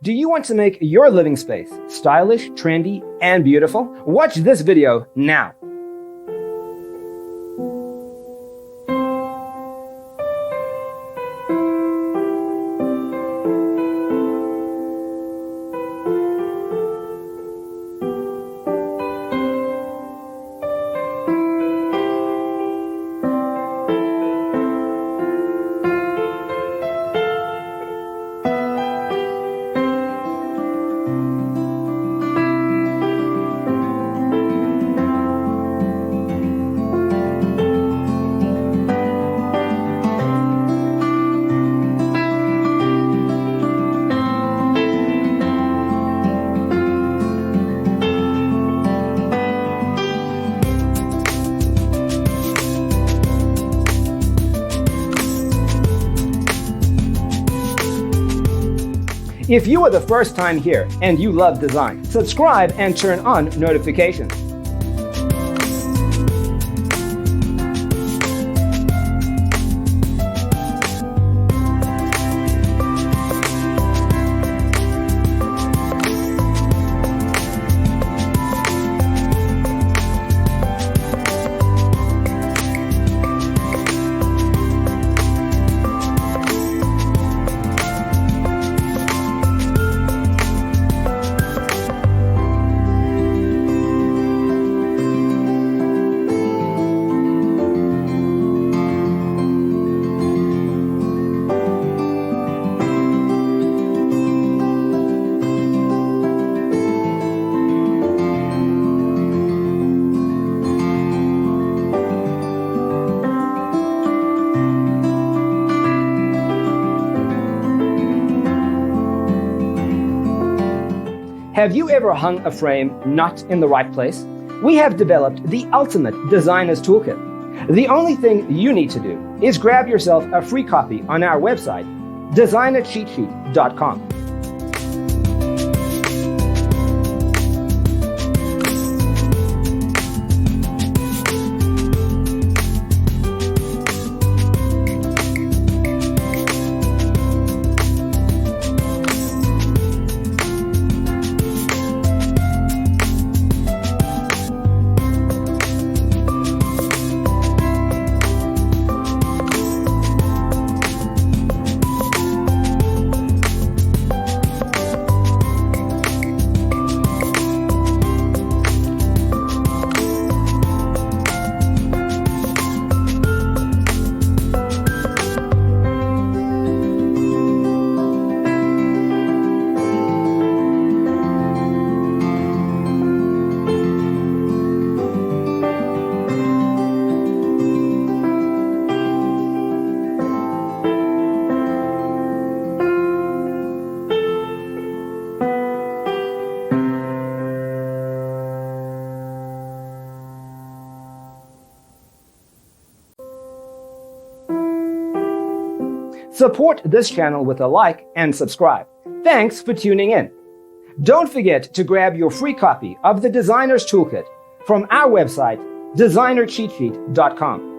Do you want to make your living space stylish, trendy, and beautiful? Watch this video now. If you are the first time here and you love design, subscribe and turn on notifications. Have you ever hung a frame not in the right place? We have developed the ultimate designer's toolkit. The only thing you need to do is grab yourself a free copy on our website, designercheatsheet.com. Support this channel with a like and subscribe. Thanks for tuning in. Don't forget to grab your free copy of the Designer's Toolkit from our website, designercheatsheet.com.